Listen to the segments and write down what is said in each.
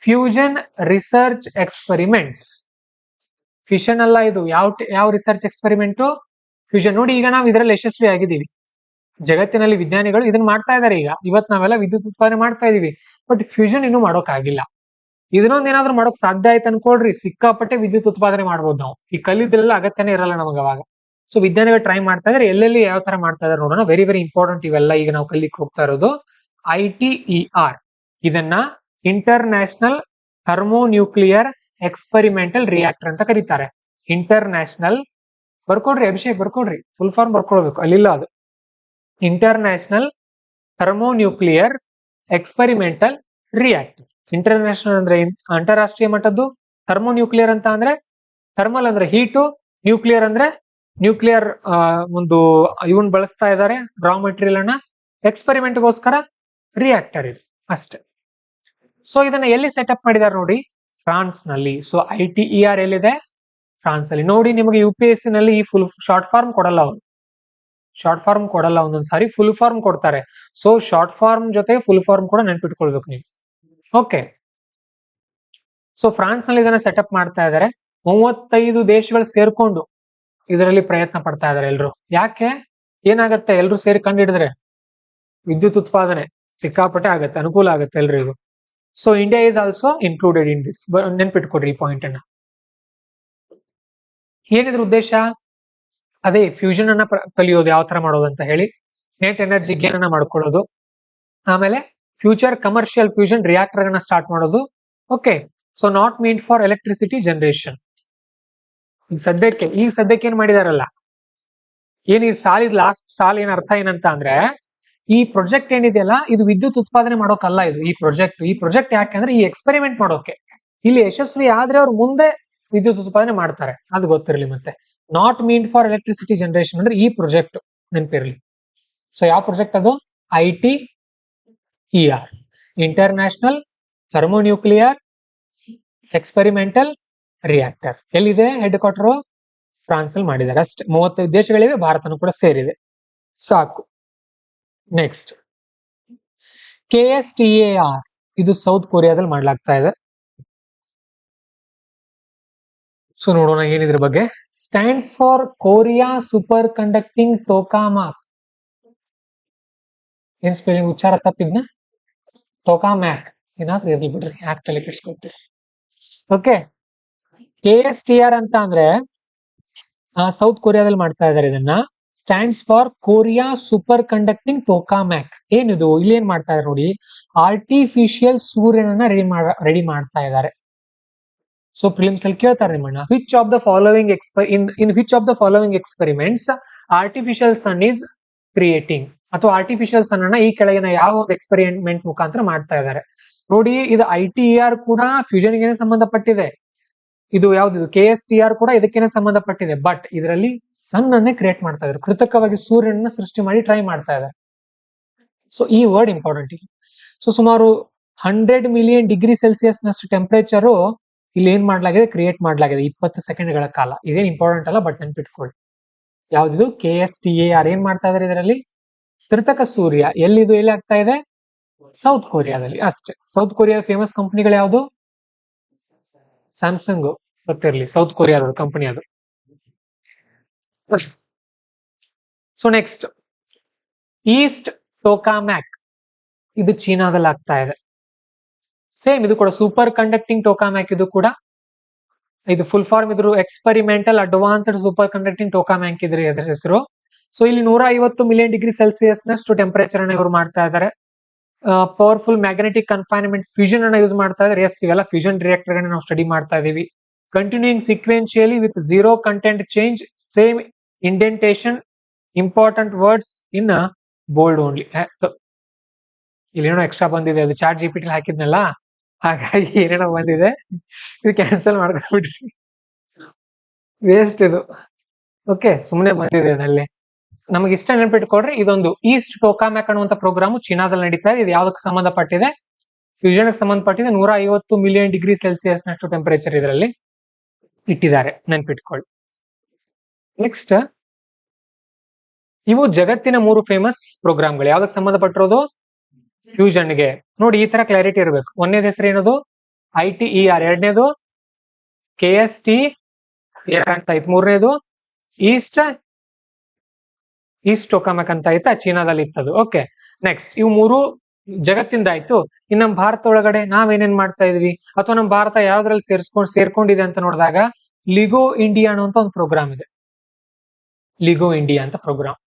Fusion research experiments. Fission ಅಲ್ಲ ಇದು. ಯಾವ ರಿಸರ್ಚ್ ಎಕ್ಸ್ಪೆರಿಮೆಂಟ್? ಫ್ಯೂಷನ್. ನೋಡಿ, ಈಗ ನಾವು ಇದರಲ್ಲಿ ಯಶಸ್ವಿ ಆಗಿದ್ದೀವಿ. ಜಗತ್ತಿನಲ್ಲಿ ವಿಜ್ಞಾನಿಗಳು ಇದನ್ನ ಮಾಡ್ತಾ ಇದಾರೆ. ಈಗ ಇವತ್ತು ನಾವೆಲ್ಲ ವಿದ್ಯುತ್ ಉತ್ಪಾದನೆ ಮಾಡ್ತಾ ಇದೀವಿ, ಬಟ್ ಫ್ಯೂಷನ್ ಇನ್ನೂ ಮಾಡೋಕ್ ಆಗಿಲ್ಲ. ಇದನ್ನೊಂದ್ ಏನಾದ್ರು ಮಾಡೋಕ್ ಸಾಧ್ಯ ಆಯ್ತು ಅನ್ಕೊಳ್ರಿ, ಸಿಕ್ಕಾಪಟ್ಟೆ ವಿದ್ಯುತ್ ಉತ್ಪಾದನೆ ಮಾಡ್ಬೋದು ನಾವು. ಈ ಕಲ್ಲಿದ್ದೆಲ್ಲ ಅಗತ್ಯನೇ ಇರಲ್ಲ ನಮಗೆ ಅವಾಗ. ಸೊ ವಿಜ್ಞಾನಿಗಳು ಟ್ರೈ ಮಾಡ್ತಾ ಇದಾರೆ. ಎಲ್ಲೆಲ್ಲಿ ಯಾವ ತರ ಮಾಡ್ತಾ ಇದಾರೆ ನೋಡೋಣ. ವೆರಿ ವೆರಿ ಇಂಪಾರ್ಟೆಂಟ್ ಇವೆಲ್ಲ. ಈಗ ನಾವು ಕಲಿಕ್ ಹೋಗ್ತಾ ಇರೋದು ITER. ಇದನ್ನ international thermonuclear experimental reactor ಅಂತ ಕರೀತಾರೆ. ಇಂಟರ್ ನ್ಯಾಷನಲ್, ಬರ್ಕೊಡ್ರಿ ಅಭಿಷೇಕ್, ಬರ್ಕೊಡ್ರಿ, ಫುಲ್ ಫಾರ್ಮ್ ಬರ್ಕೊಳ್ಬೇಕು, ಅಲ್ಲಿಲ್ಲ ಅದು. International thermonuclear experimental reactor. International ಅಂದ್ರೆ ಅಂತಾರಾಷ್ಟ್ರೀಯ ಮಟ್ಟದ್ದು, ಥರ್ಮೋನ್ಯೂಕ್ಲಿಯರ್ ಅಂತ ಅಂದ್ರೆ ಥರ್ಮಲ್ ಅಂದ್ರೆ ಹೀಟು, ನ್ಯೂಕ್ಲಿಯರ್ ಅಂದ್ರೆ ನ್ಯೂಕ್ಲಿಯರ್ ಒಂದು ಇವನ್ ಬಳಸ್ತಾ ಇದ್ದಾರೆ ರಾ ಮೆಟೀರಿಯಲ್ ಅನ್ನ. ಎಕ್ಸ್ಪೆರಿಮೆಂಟ್ಗೋಸ್ಕರ ರಿಯಾಕ್ಟರ್ ಇದು ಅಷ್ಟೇ. ಸೊ ಇದನ್ನ ಎಲ್ಲಿ ಸೆಟಪ್ ಮಾಡಿದ್ದಾರೆ ನೋಡಿ, ಫ್ರಾನ್ಸ್ ನಲ್ಲಿ. ಸೊ ITER ಎಲ್ಲಿದೆ? ಫ್ರಾನ್ಸ್ ಅಲ್ಲಿ. ನೋಡಿ, ನಿಮಗೆ UPSC ನಲ್ಲಿ ಈ ಫುಲ್ ಶಾರ್ಟ್ ಫಾರ್ಮ್ ಕೊಡಲ್ಲ ಅವರು. ಶಾರ್ಟ್ ಫಾರ್ಮ್ ಕೊಡಲ್ಲ, ಒಂದೊಂದ್ಸಾರಿ ಫುಲ್ ಫಾರ್ಮ್ ಕೊಡ್ತಾರೆ. ಸೊ ಶಾರ್ಟ್ ಫಾರ್ಮ್ ಜೊತೆ ಫುಲ್ ಫಾರ್ಮ್ ಕೂಡ ನೆನ್ಪಿಟ್ಕೊಳ್ಬೇಕು ನೀವು. ಓಕೆ. ಸೊ ಫ್ರಾನ್ಸ್ ನಲ್ಲಿ ಇದನ್ನ ಸೆಟಪ್ ಮಾಡ್ತಾ ಇದ್ದಾರೆ. 35 ದೇಶಗಳು ಸೇರ್ಕೊಂಡು ಇದರಲ್ಲಿ ಪ್ರಯತ್ನ ಪಡ್ತಾ ಇದಾರೆ ಎಲ್ರು. ಯಾಕೆ? ಏನಾಗತ್ತೆ, ಎಲ್ರು ಸೇರಿ ಕಂಡಿಡಿದ್ರೆ ವಿದ್ಯುತ್ ಉತ್ಪಾದನೆ ಸಿಕ್ಕಾಪಟ್ಟೆ ಆಗತ್ತೆ, ಅನುಕೂಲ ಆಗತ್ತೆ ಎಲ್ರಿಗೂ. So India is also included in this. ನೆನ್ಪಿಟ್ಕೊಡ್ರಿ ಈ ಪಾಯಿಂಟ್ ಅನ್ನ. ಏನಿದ್ರ ಉದ್ದೇಶ? ಅದೇ ಫ್ಯೂಷನ್ ಅನ್ನ ಕಲಿಯೋದು, ಯಾವ ತರ ಮಾಡೋದು ಅಂತ ಹೇಳಿ. ನೆಟ್ ಎನರ್ಜಿ ಗೇನ್ ಅನ್ನ ಮಾಡ್ಕೊಳ್ಳೋದು. ಆಮೇಲೆ ಫ್ಯೂಚರ್ ಕಮರ್ಷಿಯಲ್ ಫ್ಯೂಷನ್ ರಿಯಾಕ್ಟರ್ ಅನ್ನ ಸ್ಟಾರ್ಟ್ ಮಾಡೋದು. Okay. So not mean for electricity generation. ಈಗ ಸದ್ಯಕ್ಕೆ ಏನ್ ಮಾಡಿದಾರಲ್ಲ, ಏನ್ ಈ ಸಾಲಿದ್ ಲಾಸ್ಟ್ ಸಾಲ್ ಏನ್ ಅರ್ಥ ಏನಂತ ಅಂದ್ರೆ, ಈ ಪ್ರಾಜೆಕ್ಟ್ ಏನಿದೆಯಲ್ಲ ಇದು ವಿದ್ಯುತ್ ಉತ್ಪಾದನೆ ಮಾಡೋಕಲ್ಲ. ಇದು ಈ ಪ್ರಾಜೆಕ್ಟ್ ಯಾಕೆಂದ್ರೆ ಈ ಎಕ್ಸ್ಪೆರಿಮೆಂಟ್ ಮಾಡೋಕೆ. ಇಲ್ಲಿ ಯಶಸ್ವಿ ಆದ್ರೆ ಅವ್ರು ಮುಂದೆ ವಿದ್ಯುತ್ ಉತ್ಪಾದನೆ ಮಾಡ್ತಾರೆ, ಅದು ಗೊತ್ತಿರಲಿ. ಮತ್ತೆ not mean for electricity generation ಅಂದ್ರೆ ಈ ಪ್ರಾಜೆಕ್ಟ್ ನೆನಪಿರ್ಲಿ. ಸೊ ಯಾವ ಪ್ರಾಜೆಕ್ಟ್ ಅದು? ITER, international thermonuclear experimental reactor. ಎಲ್ಲಿದೆ ಹೆಡ್ ಕ್ವಾರ್ಟರ್? ಫ್ರಾನ್ಸ್ ಅಲ್ಲಿ ಮಾಡಿದ್ದಾರೆ ಅಷ್ಟೇ. 35 ದೇಶಗಳಿವೆ, ಭಾರತನೂ ಕೂಡ ಸೇರಿದೆ. ಸಾಕು. Next KSTAR. ಇದು ಸೌತ್ ಕೊರಿಯಾದಲ್ಲಿ ಮಾಡ್ಲಾಗ್ತಾ ಇದೆ. ಸೊ ನೋಡೋಣ ಏನಿದ್ರ ಬಗ್ಗೆ. Stands for Korea super conducting tokamak. ಏನ್ ಸ್ಪೆಲ್ಲಿಂಗ್ ಉಚ್ಚಾರ ತಪ್ಪಿದ್ನ? ಟೋಕಾಮ್ಯಾಕ್ ಏನಾದ್ರೂ ಇರ್ಲಿ ಬಿಡ್ರಿ, ಯಾಕೆ ತಲೆ ಕೆಡಿಸ್ಕೊತೀರಿ. ಓಕೆ. KSTR ಅಂತ ಅಂದ್ರೆ ಸೌತ್ ಕೊರಿಯಾದಲ್ಲಿ ಮಾಡ್ತಾ ಇದಾರೆ ಇದನ್ನ. Stands for Korea super conducting tokamak. ಏನಿದು? ಇಲ್ಲಿ ಏನ್ ಮಾಡ್ತಾ ಇದಾರೆ ನೋಡಿ, ಆರ್ಟಿಫಿಷಿಯಲ್ ಸೂರ್ಯನನ್ನ ರೆಡಿ ಮಾಡ್ತಾ ಇದ್ದಾರೆ. ಸೊ ಪ್ರಿಲಿಮ್ಸ್ ಅಲ್ಲಿ ಕೇಳ್ತಾರೆ ನಿಮ್ಮನ್ನ, which of the following experiments artificial sun is creating, ಅಥವಾ ಆರ್ಟಿಫಿಷಿಯಲ್ ಸನ್ ಅನ್ನ ಈ ಕೆಳಗಿನ ಯಾವ ಒಂದು ಎಕ್ಸ್ಪೆರಿಮೆಂಟ್ ಮುಖಾಂತರ ಮಾಡ್ತಾ ಇದ್ದಾರೆ ನೋಡಿ. ಇದು ITER ಕೂಡ ಫ್ಯೂಷನ್ ಗೆ ಸಂಬಂಧಪಟ್ಟಿದೆ. ಇದು ಯಾವ್ದು KSTR ಕೂಡ ಇದಕ್ಕೇನೆ ಸಂಬಂಧಪಟ್ಟಿದೆ. ಬಟ್ ಇದರಲ್ಲಿ ಸನ್ ಅನ್ನೇ ಕ್ರಿಯೇಟ್ ಮಾಡ್ತಾ ಇದ್ದಾರೆ, ಕೃತಕವಾಗಿ ಸೂರ್ಯನನ್ನ ಸೃಷ್ಟಿ ಮಾಡಿ ಟ್ರೈ ಮಾಡ್ತಾ ಇದ್ದಾರೆ. ಸೊ ಈ ವರ್ಡ್ ಇಂಪಾರ್ಟೆಂಟ್ ಇದೆ. ಸೊ ಸುಮಾರು 100 ಮಿಲಿಯನ್ ಡಿಗ್ರಿ ಸೆಲ್ಸಿಯಸ್ ನಷ್ಟು ಟೆಂಪರೇಚರ್ ಇಲ್ಲಿ ಏನ್ ಮಾಡ್ಲಾಗಿದೆ, ಕ್ರಿಯೇಟ್ ಮಾಡ್ಲಾಗಿದೆ 20 ಸೆಕೆಂಡ್ಗಳ ಕಾಲ. ಇದೇನ್ ಇಂಪಾರ್ಟೆಂಟ್ ಅಲ್ಲ, ಬಟ್ ನೆನ್ಪಿಟ್ಕೊಳ್ಳಿ. ಯಾವ್ದು KSTAR ಏನ್ ಮಾಡ್ತಾ ಇದಾರೆ ಇದರಲ್ಲಿ? ಕೃತಕ ಸೂರ್ಯ. ಎಲ್ಲಿ ಆಗ್ತಾ ಇದೆ? ಸೌತ್ ಕೊರಿಯಾದಲ್ಲಿ ಅಷ್ಟೇ. ಸೌತ್ ಕೊರಿಯಾದ ಫೇಮಸ್ ಕಂಪನಿಗಳು ಯಾವುದು? ಸ್ಯಾಮ್ಸಂಗ್, ಗೊತ್ತಿರಲಿ, ಸೌತ್ ಕೊರಿಯಾದ ಕಂಪನಿ ಅದು. So next east tokamak. ಇದು ಚೀನಾದಲ್ಲಿ ಆಗ್ತಾ ಇದೆ. ಸೇಮ್ ಇದು ಕೂಡ ಸೂಪರ್ ಕಂಡಕ್ಟಿಂಗ್ ಟೋಕಾಮ್ಯಾಕ್. ಇದು ಕೂಡ ಇದು ಫುಲ್ ಫಾರ್ಮ್ ಇದ್ರು ಎಕ್ಸ್ಪೆರಿಮೆಂಟಲ್ ಅಡ್ವಾನ್ಸ್ಡ್ ಸೂಪರ್ ಕಂಡಕ್ಟಿಂಗ್ ಟೋಕಾಮ್ಯಾಕ್ ಇದ್ರ ಹೆಸರು. ಸೊ ಇಲ್ಲಿ 150 ಮಿಲಿಯನ್ ಡಿಗ್ರಿ ಸೆಲ್ಸಿಯಸ್ ನಷ್ಟು ಟೆಂಪರೇಚರ್ ಅನ್ನ ಇವರು ಮಾಡ್ತಾ ಇದ್ದಾರೆ. ಪವರ್ಫುಲ್ ಮ್ಯಾಗ್ನೆಟಿಕ್ ಕನ್ಫೈನ್ಮೆಂಟ್ ಫ್ಯೂಷನ್ ಅನ್ನ ಯೂಸ್ ಮಾಡ್ತಾ ಇದ್ದಾರೆ. ಎಸ್, ಇವೆಲ್ಲ ಫ್ಯೂಷನ್ ರಿಯಾಕ್ಟರ್ ಗಳನ್ನ ನಾವು ಸ್ಟಡಿ ಮಾಡ್ತಾ ಇದೀವಿ. Continuing sequentially with 0 content change, same indentation, important words in bold only. ಇಲ್ಲೇನೋ ಎಕ್ಸ್ಟ್ರಾ ಬಂದಿದೆ, ಅದು ಚಾಟ್ GPT ಹಾಕಿದ್ನಲ್ಲ, ಹಾಗಾಗಿ ಏನೇನೋ ಬಂದಿದೆ. ಇದು ಕ್ಯಾನ್ಸಲ್ ಮಾಡ್ಕೊಂಡ್ಬಿಡ್ರಿ, ವೇಸ್ಟ್ ಇದು. ಓಕೆ, ಸುಮ್ಮನೆ ಬಂದಿದೆ ಅದಲ್ಲಿ. ನಮಗೆ ಇಷ್ಟ ನೆನಪಿಟ್ಕೊಡ್ರಿ, ಇದೊಂದು ಈಸ್ಟ್ ಟೋಕಾಮ್ಯಾಕ್ ಅನ್ನುವಂತ ಪ್ರೋಗ್ರಾಮ್ ಚೀನಾದಲ್ಲಿ ನಡೀತಾ ಇದೆ. ಇದು ಯಾವ್ದಕ್ಕೆ ಸಂಬಂಧಪಟ್ಟಿದೆ? ಫ್ಯೂಷನ್ ಗೆ ಸಂಬಂಧಪಟ್ಟಿದೆ. 150 ಮಿಲಿಯನ್ ಡಿಗ್ರಿ ಸೆಲ್ಸಿಯಸ್ ನಷ್ಟು ಟೆಂಪರೇಚರ್ ಇದರಲ್ಲಿ ಇಟ್ಟಿದ್ದಾರೆ, ನೆನ್ಪಿಟ್ಕೊಳ್ಳಿ. ನೆಕ್ಸ್ಟ್, ಇವು ಜಗತ್ತಿನ 3 ಫೇಮಸ್ ಪ್ರೋಗ್ರಾಮ್ಗಳು. ಯಾವ್ದಕ್ಕೆ ಸಂಬಂಧಪಟ್ಟಿರೋದು? ಫ್ಯೂಷನ್ ಗೆ. ನೋಡಿ, ಈ ತರ ಕ್ಲಾರಿಟಿ ಇರಬೇಕು. ಒಂದನೇದ ಹೆಸರು ಏನದು? ITER ಎರಡನೇದು, KST ಅಂತ ಐತೆ ಮೂರನೇದು, ಈಸ್ಟ್ ಟೊಕಾಮಕ್ ಅಂತ ಐತಾ ಚೀನಾದಲ್ಲಿ ಇತ್ತದು. ಓಕೆ, ನೆಕ್ಸ್ಟ್ ಇವು ಮೂರು ಜಗತ್ತಿಂದ ಆಯ್ತು. ಇನ್ನು ನಮ್ಮ ಭಾರತ ಒಳಗಡೆ ನಾವೇನೇನ್ ಮಾಡ್ತಾ ಇದ್ವಿ ಅಥವಾ ನಮ್ಮ ಭಾರತ ಯಾವ್ದ್ರಲ್ಲಿ ಸೇರ್ಕೊಂಡಿದೆ ಅಂತ ನೋಡಿದಾಗ ಲಿಗೋ ಇಂಡಿಯಾ ಅನ್ನುವಂತ ಒಂದು ಪ್ರೋಗ್ರಾಮ್ ಇದೆ. ಲಿಗೋ ಇಂಡಿಯಾ ಅಂತ ಪ್ರೋಗ್ರಾಮ್.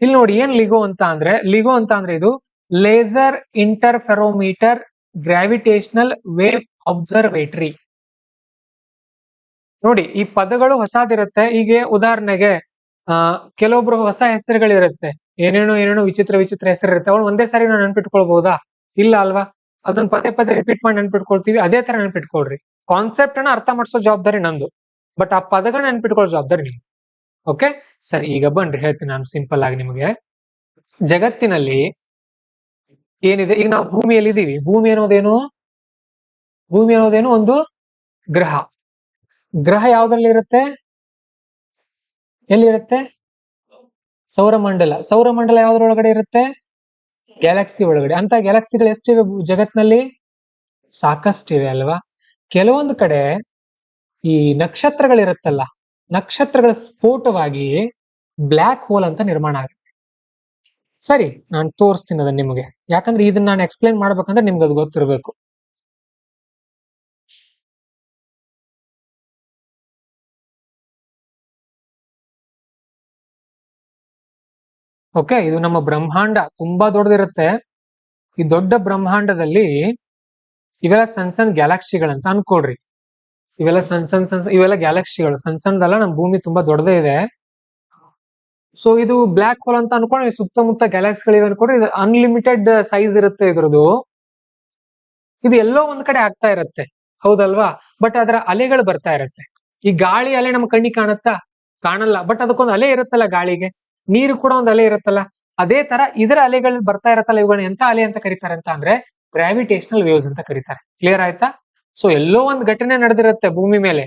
ಇಲ್ಲಿ ನೋಡಿ ಏನ್ ಲಿಗೋ ಅಂತ ಅಂದ್ರೆ ಇದು laser interferometer gravitational wave observatory. ನೋಡಿ ಈ ಪದಗಳು ಹೊಸದಿರುತ್ತೆ. ಹೀಗೆ ಉದಾಹರಣೆಗೆ ಕೆಲವೊಬ್ರು ಹೊಸ ಹೆಸರುಗಳಿರುತ್ತೆ, ಏನೇನೋ ವಿಚಿತ್ರ ಹೆಸರಿರುತ್ತೆ. ಅವ್ರು ಒಂದೇ ಸಾರಿ ನಾವು ನೆನ್ಪಿಟ್ಕೊಳ್ಬಹುದಾ? ಇಲ್ಲ ಅಲ್ವಾ? ಅದನ್ನ ಪದೇ ರಿಪೀಟ್ ಮಾಡಿ ನೆನ್ಪಿಟ್ಕೊಳ್ತೀವಿ. ಅದೇ ತರ ನೆನ್ಪಿಟ್ಕೊಳ್ರಿ. ಕಾನ್ಸೆಪ್ಟ್ ಅನ್ನ ಅರ್ಥ ಮಾಡಿಸೋ ಜವಾಬ್ದಾರಿ ನಂದು, ಬಟ್ ಆ ಪದಗಳನ್ನ ನೆನ್ಪಿಟ್ಕೊಳ್ಳೋ ಜವಾಬ್ದಾರಿ ನಿಮ್ದು. ಓಕೆ, ಸರಿ, ಈಗ ಬನ್ರಿ ಹೇಳ್ತೀನಿ ನಾನು ಸಿಂಪಲ್ ಆಗಿ ನಿಮಗೆ. ಜಗತ್ತಿನಲ್ಲಿ ಏನಿದೆ, ಈಗ ನಾವು ಭೂಮಿಯಲ್ಲಿ ಇದೀವಿ. ಭೂಮಿ ಅನ್ನೋದೇನು ಒಂದು ಗ್ರಹ. ಗ್ರಹ ಯಾವ್ದ್ರಲ್ಲಿ ಇರುತ್ತೆ? ಎಲ್ಲಿರುತ್ತೆ? ಸೌರಮಂಡಲ ಯಾವ್ದ್ರೊಳಗಡೆ ಇರುತ್ತೆ? ಗ್ಯಾಲಕ್ಸಿ ಒಳಗಡೆ. ಅಂತ ಗ್ಯಾಲಕ್ಸಿಗಳು ಎಷ್ಟಿವೆ ಜಗತ್ನಲ್ಲಿ? ಸಾಕಷ್ಟಿವೆ ಅಲ್ವಾ? ಕೆಲವೊಂದು ಕಡೆ ಈ ನಕ್ಷತ್ರಗಳಿರುತ್ತಲ್ಲ, ನಕ್ಷತ್ರಗಳ ಸ್ಫೋಟವಾಗಿ ಬ್ಲ್ಯಾಕ್ ಹೋಲ್ ಅಂತ ನಿರ್ಮಾಣ ಆಗುತ್ತೆ. ಸರಿ, ನಾನು ತೋರಿಸ್ತೀನಿ ಅದನ್ನ ನಿಮಗೆ, ಯಾಕಂದ್ರೆ ಇದನ್ನ ನಾನು ಎಕ್ಸ್ಪ್ಲೈನ್ ಮಾಡ್ಬೇಕಂದ್ರೆ ನಿಮ್ಗೆ ಅದು ಗೊತ್ತಿರಬೇಕು. ಓಕೆ, ಇದು ನಮ್ಮ ಬ್ರಹ್ಮಾಂಡ ತುಂಬಾ ದೊಡ್ಡದಿರುತ್ತೆ. ಈ ದೊಡ್ಡ ಬ್ರಹ್ಮಾಂಡದಲ್ಲಿ ಇವೆಲ್ಲ ಸಣ್ಣ ಗ್ಯಾಲಕ್ಸಿಗಳಂತ ಅನ್ಕೊಡ್ರಿ. ಇವೆಲ್ಲ ಇವೆಲ್ಲ ಗ್ಯಾಲಕ್ಸಿಗಳು, ಸಣ್ಣದಲ್ಲ. ನಮ್ಮ ಭೂಮಿ ತುಂಬಾ ದೊಡ್ಡದೇ ಇದೆ. ಸೊ ಇದು ಬ್ಲ್ಯಾಕ್ ಹೋಲ್ ಅಂತ ಅನ್ಕೊಂಡ್ರೆ ಸುತ್ತಮುತ್ತ ಗ್ಯಾಲಕ್ಸಿಗಳಿವೆ ಅನ್ಕೊಂಡ್ರೆ ಇದು ಅನ್ಲಿಮಿಟೆಡ್ ಸೈಜ್ ಇರುತ್ತೆ ಇದ್ರದ್ದು. ಇದು ಎಲ್ಲೋ ಒಂದ್ ಕಡೆ ಆಗ್ತಾ ಇರುತ್ತೆ, ಹೌದಲ್ವಾ? ಬಟ್ ಅದರ ಅಲೆಗಳು ಬರ್ತಾ ಇರುತ್ತೆ. ಈ ಗಾಳಿ ಅಲೆ ನಮ್ ಕಣ್ಣಿಗೆ ಕಾಣಲ್ಲ, ಬಟ್ ಅದಕ್ಕೊಂದು ಅಲೆ ಇರುತ್ತಲ್ಲ ಗಾಳಿಗೆ. ನೀರು ಕೂಡ ಒಂದು ಅಲೆ ಇರುತ್ತಲ್ಲ, ಅದೇ ತರ ಇದರ ಅಲೆಗಳು ಬರ್ತಾ ಇರತ್ತಲ್ಲ. ಇವುಗಳನ್ನ ಎಂತ ಅಲೆ ಅಂತ ಕರೀತಾರೆ ಅಂತ ಅಂದ್ರೆ ಗ್ರಾವಿಟೇಷನಲ್ ವೇವ್ಸ್ ಅಂತ ಕರೀತಾರೆ. ಕ್ಲಿಯರ್ ಆಯ್ತಾ? ಸೊ ಎಲ್ಲೋ ಒಂದು ಘಟನೆ ನಡೆದಿರುತ್ತೆ ಭೂಮಿ ಮೇಲೆ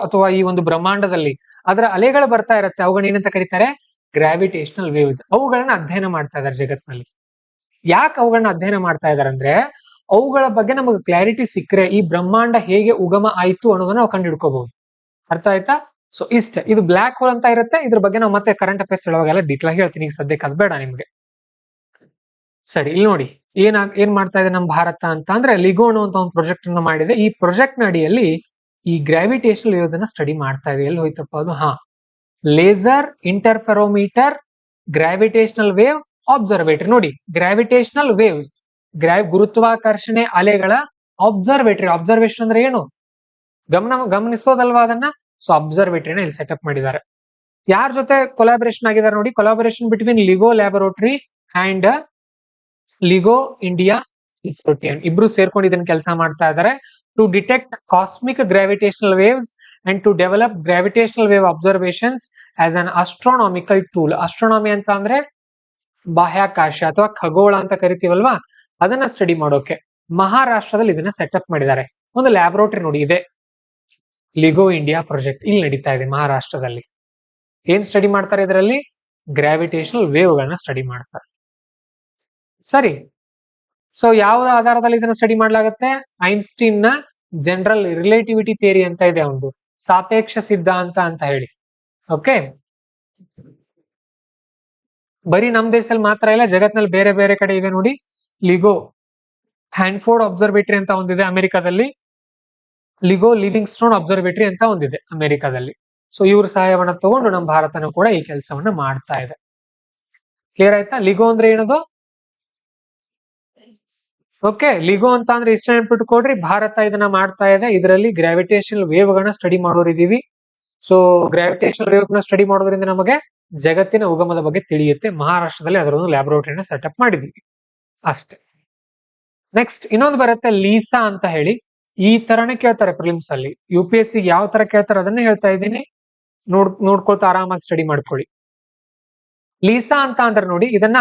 ಅಥವಾ ಈ ಒಂದು ಬ್ರಹ್ಮಾಂಡದಲ್ಲಿ, ಅದರ ಅಲೆಗಳು ಬರ್ತಾ ಇರುತ್ತೆ. ಅವುಗಳನ್ನ ಏನಂತ ಕರೀತಾರೆ? Gravitational waves. ಅವುಗಳನ್ನ ಅಧ್ಯಯನ ಮಾಡ್ತಾ ಇದ್ದಾರೆ ಜಗತ್ನಲ್ಲಿ. ಯಾಕೆ ಅವುಗಳನ್ನ ಅಧ್ಯಯನ ಮಾಡ್ತಾ ಇದಾರೆ ಅಂದ್ರೆ ಅವುಗಳ ಬಗ್ಗೆ ನಮಗೆ ಕ್ಲಾರಿಟಿ ಸಿಕ್ಕರೆ ಈ ಬ್ರಹ್ಮಾಂಡ ಹೇಗೆ ಉಗಮ ಆಯ್ತು ಅನ್ನೋದನ್ನ ನಾವು ಕಂಡು ಹಿಡ್ಕೋಬಹುದು. ಅರ್ಥ ಆಯ್ತಾ? ಸೊ ಇಷ್ಟೇ. ಇದು ಬ್ಲ್ಯಾಕ್ ಹೋಲ್ ಅಂತ ಇರುತ್ತೆ. ಇದ್ರ ಬಗ್ಗೆ ನಾವು ಮತ್ತೆ ಕರೆಂಟ್ ಅಫೇರ್ಸ್ ಹೇಳುವಾಗೆಲ್ಲ ಡೀಟೇಲ್ ಹೇಳ್ತೀನಿ. ಈಗ ಸದ್ಯಕ್ಕೆ ಅದು ಬೇಡ ನಿಮ್ಗೆ. ಸರಿ, ಇಲ್ಲಿ ನೋಡಿ ಏನ್ ಮಾಡ್ತಾ ಇದೆ ನಮ್ಮ ಭಾರತ ಅಂತ ಅಂದ್ರೆ ಲಿಗೋ ಅನ್ನುವಂತ ಒಂದು ಪ್ರಾಜೆಕ್ಟ್ ಅನ್ನು ಮಾಡಿದೆ. ಈ ಪ್ರಾಜೆಕ್ಟ್ ನ ಅಡಿಯಲ್ಲಿ ಈ ಗ್ರಾವಿಟೇಷನಲ್ ವೇವ್ಸ್ ಅನ್ನ ಸ್ಟಡಿ ಮಾಡ್ತಾ ಇದೆ. ಎಲ್ಲಿ ಹೋಯ್ತಪ್ಪ ಅದು? Laser interferometer gravitational wave observatory. ನೋಡಿ, ಗ್ರಾವಿಟೇಷನಲ್ ವೇವ್ಸ್, ಗುರುತ್ವಾಕರ್ಷಣೆ ಅಲೆಗಳ ಅಬ್ಸರ್ವೇಟರಿ. ಅಬ್ಸರ್ವೇಷನ್ ಅಂದ್ರೆ ಏನು? ಗಮನಿಸೋದಲ್ವಾ ಅದನ್ನ? ಸೊ ಅಬ್ಸರ್ವೇಟರಿನ ಇಲ್ಲಿ ಸೆಟಪ್ ಮಾಡಿದ್ದಾರೆ. ಯಾರ ಜೊತೆ ಕೊಲಾಬರೇಷನ್ ಆಗಿದ್ದಾರೆ ನೋಡಿ? Collaboration between LIGO laboratory and LIGO India institute. ಇಬ್ರು ಸೇರ್ಕೊಂಡು ಇದನ್ನ ಕೆಲಸ ಮಾಡ್ತಾ ಇದ್ದಾರೆ. To detect cosmic gravitational waves and to develop gravitational wave observations as an astronomical tool. Astronomy ಅಂತ ಅಂದ್ರೆ ಬಾಹ್ಯಾಕಾಶ ಅಥವಾ ಖಗೋಳ ಅಂತ ಕರಿತೀವಲ್ವಾ, ಅದನ್ನ ಸ್ಟಡಿ ಮಾಡೋಕೆ ಮಹಾರಾಷ್ಟ್ರದಲ್ಲಿ ಇದನ್ನ ಸೆಟಪ್ ಮಾಡಿದ್ದಾರೆ. ಒಂದು ಲ್ಯಾಬೊರೇಟರಿ ನೋಡಿ, ಇದೆ ಲಿಗೋ ಇಂಡಿಯಾ ಪ್ರಾಜೆಕ್ಟ್. ಇಲ್ಲಿ ನಡೀತಾ ಇದೆ ಮಹಾರಾಷ್ಟ್ರದಲ್ಲಿ. ಏನ್ ಸ್ಟಡಿ ಮಾಡ್ತಾರೆ ಇದರಲ್ಲಿ? ಗ್ರಾವಿಟೇಷನಲ್ ವೇವ್ ಗಳನ್ನ ಸ್ಟಡಿ ಮಾಡ್ತಾರೆ. ಸರಿ, ಸೊ ಯಾವ ಆಧಾರದಲ್ಲಿ ಇದನ್ನ ಸ್ಟಡಿ ಮಾಡ್ಲಾಗತ್ತೆ? ಐನ್ಸ್ಟೀನ್ ನ ಜನರಲ್ ರಿಲೇಟಿವಿಟಿ ಥಿಯರಿ ಅಂತ ಇದೆ, ಒಂದು ಸಾಪೇಕ್ಷ ಸಿದ್ಧಾಂತ ಅಂತ ಹೇಳಿ. ಓಕೆ, ಬರೀ ನಮ್ ದೇಶದಲ್ಲಿ ಮಾತ್ರ ಇಲ್ಲ, ಜಗತ್ನಲ್ಲಿ ಬೇರೆ ಬೇರೆ ಕಡೆ ಇವೆ ನೋಡಿ. ಲಿಗೋ ಹ್ಯಾನ್ಫೋರ್ಡ್ ಅಬ್ಸರ್ವೇಟರಿ ಅಂತ ಒಂದಿದೆ ಅಮೆರಿಕಾದಲ್ಲಿ. ಲಿಗೋ ಲಿವಿಂಗ್ ಸ್ಟೋನ್ ಅಬ್ಸರ್ವೇಟರಿ ಅಂತ ಒಂದಿದೆ ಅಮೆರಿಕಾದಲ್ಲಿ. ಸೊ ಇವ್ರ ಸಹಾಯವನ್ನ ತಗೊಂಡು ನಮ್ಮ ಭಾರತನೂ ಕೂಡ ಈ ಕೆಲಸವನ್ನ ಮಾಡ್ತಾ ಇದೆ. ಕ್ಲಿಯರ್ ಆಯ್ತಾ? ಲಿಗೋ ಅಂದ್ರೆ ಏನದು? ಓಕೆ, ಲಿಗೋ ಅಂತ ಅಂದ್ರೆ ಇಷ್ಟ ನೆನ್ಪಿಟ್ಕೊಡ್ರಿ. ಭಾರತ ಇದನ್ನ ಮಾಡ್ತಾ ಇದೆ. ಇದರಲ್ಲಿ ಗ್ರಾವಿಟೇಷನಲ್ ವೇವ್ ಗಳನ್ನ ಸ್ಟಡಿ ಮಾಡೋರಿದೀವಿ. ಸೊ ಗ್ರಾವಿಟೇಷನಲ್ ವೇವ್ ನ ಸ್ಟಡಿ ಮಾಡೋದ್ರಿಂದ ನಮಗೆ ಜಗತ್ತಿನ ಉಗಮದ ಬಗ್ಗೆ ತಿಳಿಯುತ್ತೆ. ಮಹಾರಾಷ್ಟ್ರದಲ್ಲಿ ಅದರೊಂದು ಲ್ಯಾಬೊರೇಟರಿನ ಸೆಟಪ್ ಮಾಡಿದೀವಿ ಅಷ್ಟೇ. ನೆಕ್ಸ್ಟ್ ಇನ್ನೊಂದು ಬರುತ್ತೆ ಲೀಸಾ ಅಂತ ಹೇಳಿ. ಈ ತರನೇ ಕೇಳ್ತಾರೆ ಪ್ರಿಲಿಮ್ಸ್ ಅಲ್ಲಿ. UPSC ಯಾವ ತರ ಕೇಳ್ತಾರೆ ಅದನ್ನೇ ಹೇಳ್ತಾ ಇದ್ದೀನಿ. ನೋಡ್ಕೊಳ್ತಾ ಆರಾಮಾಗಿ ಸ್ಟಡಿ ಮಾಡ್ಕೊಳ್ಳಿ. ಲೀಸಾ ಅಂತ ಅಂದ್ರೆ ನೋಡಿ, ಇದನ್ನ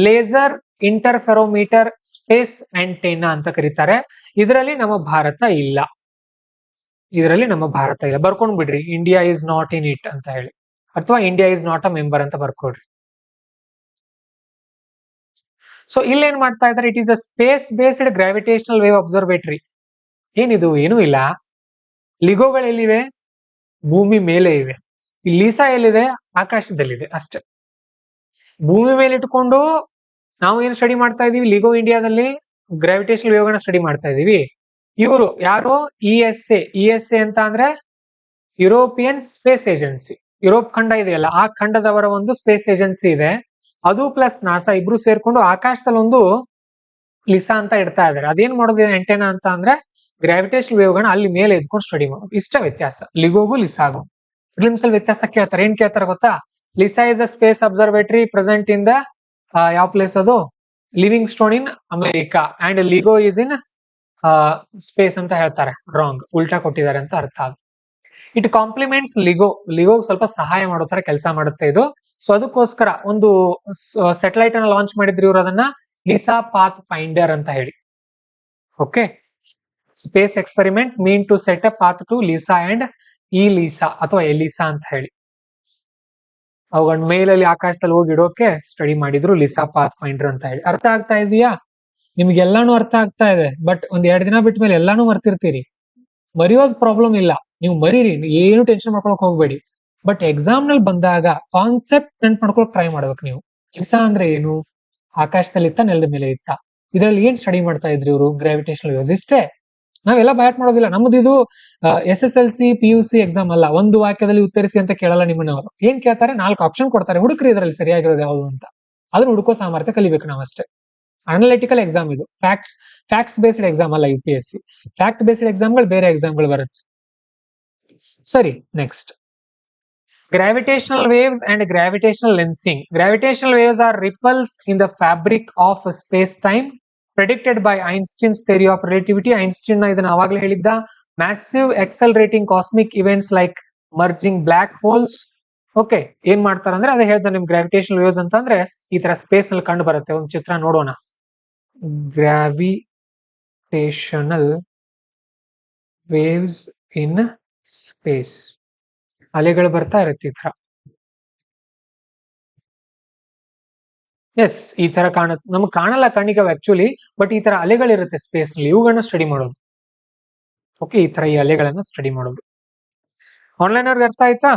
ಲೇಸರ್ ಇಂಟರ್ಫೆರೋಮೀಟರ್ ಸ್ಪೇಸ್ ಆಂಟೆನಾ ಅಂತ ಕರೀತಾರೆ. ಇದರಲ್ಲಿ ನಮ್ಮ ಭಾರತ ಇಲ್ಲ. ಬರ್ಕೊಂಡ್ ಬಿಡ್ರಿ, India is not in it ಅಂತ ಹೇಳಿ, ಅಥವಾ India is not a member ಅಂತ ಬರ್ಕೊಡ್ರಿ. ಸೊ ಇಲ್ಲಿ ಏನ್ ಮಾಡ್ತಾ ಇದ್ದಾರೆ? It is a space based gravitational wave observatory. ಏನಿದು? ಏನೂ ಇಲ್ಲ. ಲಿಗೋಗಳು ಎಲ್ಲಿವೆ? ಭೂಮಿ ಮೇಲೆ ಇವೆ. ಈ ಲೀಸಾ ಎಲ್ಲಿದೆ? ಆಕಾಶದಲ್ಲಿದೆ ಅಷ್ಟೇ. ಭೂಮಿ ಮೇಲೆ ಇಟ್ಕೊಂಡು ನಾವು ಏನ್ ಸ್ಟಡಿ ಮಾಡ್ತಾ ಇದೀವಿ? ಲಿಗೋ ಇಂಡಿಯಾದಲ್ಲಿ ಗ್ರಾವಿಟೇಷನಲ್ ವೇವ್ಗಳನ್ನ ಸ್ಟಡಿ ಮಾಡ್ತಾ ಇದೀವಿ. ಇವರು ಯಾರು? ಇ ಎಸ್ ಎ ಅಂತ ಅಂದ್ರೆ ಯುರೋಪಿಯನ್ ಸ್ಪೇಸ್ ಏಜೆನ್ಸಿ. ಯುರೋಪ್ ಖಂಡ ಇದೆಯಲ್ಲ, ಆ ಖಂಡದವರ ಒಂದು ಸ್ಪೇಸ್ ಏಜೆನ್ಸಿ ಇದೆ. ಅದು ಪ್ಲಸ್ ನಾಸಾ ಇಬ್ರು ಸೇರ್ಕೊಂಡು ಆಕಾಶದಲ್ಲಿ ಒಂದು ಲಿಸಾ ಅಂತ ಇಡ್ತಾ ಇದಾರೆ. ಅದೇನ್ ಮಾಡೋದು ಆಂಟೆನಾ ಅಂತ ಅಂದ್ರೆ ಗ್ರಾವಿಟೇಷನಲ್ ವೇವ್ಗಳನ್ನ ಅಲ್ಲಿ ಮೇಲೆ ಎದ್ಕೊಂಡು ಸ್ಟಡಿ ಮಾಡೋದು. ಇಷ್ಟ ವ್ಯತ್ಯಾಸ ಲಿಗೋಗೂ ಲಿಸಾಗೂ. ಪ್ರಿಲಿಮ್ಸ್ ಅಲ್ಲಿ ವ್ಯತ್ಯಾಸ ಕೇಳ್ತಾರೆ. ಏನ್ ಕೇಳ್ತಾರೆ ಗೊತ್ತಾ? LISA is a space observatory present in the ಯಾವ ಪ್ಲೇಸ್ ಅದು? Livingston in America and LIGO is in space ಅಂತ ಹೇಳ್ತಾರೆ. ರಾಂಗ್, ಉಲ್ಟಾ ಕೊಟ್ಟಿದ್ದಾರೆ ಅಂತ ಅರ್ಥ. It compliments ಲಿಗೋ. ಲಿಗೋ ಸ್ವಲ್ಪ ಸಹಾಯ ಮಾಡೋ ತರ ಕೆಲಸ ಮಾಡುತ್ತೆ ಇದು. ಸೊ ಅದಕ್ಕೋಸ್ಕರ ಒಂದು ಸ್ಯಾಟಲೈಟ್ ಅನ್ನ ಲಾಂಚ್ ಮಾಡಿದ್ರು ಇವರು, ಅದನ್ನ ಲಿಸಾ ಪಾತ್ ಫೈಂಡರ್ ಅಂತ ಹೇಳಿ. Okay, space experiment mean to set a path to LISA and ಈ ಲಿಸಾ ಅಥವಾ ಎಲಿಸಾ ಅಂತ ಹೇಳಿ. ಅವುಗಳ ಮೇಲಲ್ಲಿ ಆಕಾಶದಲ್ಲಿ ಹೋಗಿ ಇಡೋಕೆ ಸ್ಟಡಿ ಮಾಡಿದ್ರು ಲಿಸಾ ಪಾತ್ ಫೈಂಡರ್ ಅಂತ ಹೇಳಿ. ಅರ್ಥ ಆಗ್ತಾ ಇದೆಯಾ? ನಿಮ್ಗೆಲ್ಲಾನು ಅರ್ಥ ಆಗ್ತಾ ಇದೆ. ಬಟ್ ಒಂದ್ 2 ದಿನ ಬಿಟ್ಟ ಮೇಲೆ ಎಲ್ಲಾನು ಮರ್ತಿರ್ತೀರಿ. ಮರೆಯೋದ್ ಪ್ರಾಬ್ಲಮ್ ಇಲ್ಲ, ನೀವು ಮರೀರಿ, ಏನು ಟೆನ್ಷನ್ ಮಾಡ್ಕೊಳಕ್ ಹೋಗ್ಬೇಡಿ. ಬಟ್ ಎಕ್ಸಾಮ್ ನಲ್ಲಿ ಬಂದಾಗ ಕಾನ್ಸೆಪ್ಟ್ ನೆನ್ಪ್ ಮಾಡ್ಕೊಳಕ್ ಟ್ರೈ ಮಾಡ್ಬೇಕು ನೀವು. ಲಿಸಾ ಅಂದ್ರೆ ಏನು? ಆಕಾಶದಲ್ಲಿ ಇತ್ತ, ನೆಲದ ಮೇಲೆ ಇತ್ತ? ಇದ್ರಲ್ಲಿ ಏನ್ ಸ್ಟಡಿ ಮಾಡ್ತಾ ಇದ್ರಿ ಇವರು? Gravitational waves. ಇಷ್ಟೇ. ನಾವೆಲ್ಲ ಬ್ಯಾಟ್ ಮಾಡೋದಿಲ್ಲ. ನಮ್ದು ಇದು SSLC PUC ಎಕ್ಸಾಮ್ ಅಲ್ಲ. ಒಂದು ವಾಕ್ಯದಲ್ಲಿ ಉತ್ತರಿಸಿ ಅಂತ ಕೇಳಲ್ಲ ನಿಮ್ಮನ್ನವರು. ಏನ್ ಕೇಳ್ತಾರೆ? 4 ಆಪ್ಷನ್ ಕೊಡ್ತಾರೆ. ಹುಡುಕ್ರಿ ಇದ್ರಲ್ಲಿ ಸರಿಯಾಗಿರೋದು ಯಾವುದು ಅಂತ. ಅದನ್ನ ಹುಡುಕೋ ಸಾಮರ್ಥ್ಯ ಕಲಿಬೇಕು ನಾವಷ್ಟೇ. ಅನಲಿಟಿಕಲ್ ಎಕ್ಸಾಮ್ ಇದು. ಫ್ಯಾಕ್ಟ್ಸ್ ಬೇಸ್ಡ್ ಎಕ್ಸಾಮ್ ಅಲ್ಲ UPSC. ಫ್ಯಾಕ್ಟ್ ಬೇಸ್ಡ್ ಎಕ್ಸಾಮ್ಗಳು ಬೇರೆ ಎಕ್ಸಾಮ್ಗಳು ಬರುತ್ತೆ. ಸರಿ, next. Gravitational waves and gravitational lensing. Gravitational waves are ripples in the fabric of space-time predicted by Einstein's theory of relativity. Einstein ಇದನ್ನ ಆವಾಗಲೇ ಹೇಳಿದ್ದ. Massive accelerating cosmic events like merging black holes. Okay, ಏನ್ ಮಾಡ್ತಾರೆ ಅಂದ್ರೆ ಅದೇ ಹೇಳ್ತಾರೆ ನಿಮ್ gravitational waves ಅಂತ ಅಂದ್ರೆ ಈ ತರ ಸ್ಪೇಸ್ ಅಲ್ಲಿ ಕಂಡು ಬರುತ್ತೆ. ಒಂದು ಚಿತ್ರ ನೋಡೋಣ. Gravitational waves in space. ಅಲೆಗಳು ಬರ್ತಾ ಇರುತ್ತೆ ಈ ತರ. ಎಸ್, ಈ ತರ ಕಾಣುತ್ತೆ. ನಮ್ಗೆ ಕಾಣಲ್ಲ ಕಣ್ಣಿಗೆ ಆಕ್ಚುಲಿ, ಬಟ್ ಈ ತರ ಅಲೆಗಳಿರುತ್ತೆ ಸ್ಪೇಸ್ ನಲ್ಲಿ. ಇವುಗಳನ್ನ ಸ್ಟಡಿ ಮಾಡೋದು. ಓಕೆ, ಈ ತರ ಈ ಅಲೆಗಳನ್ನ ಸ್ಟಡಿ ಮಾಡೋದು. ಆನ್ಲೈನ್ ಅವ್ರಿಗೆ ಅರ್ಥ ಆಯ್ತಾ?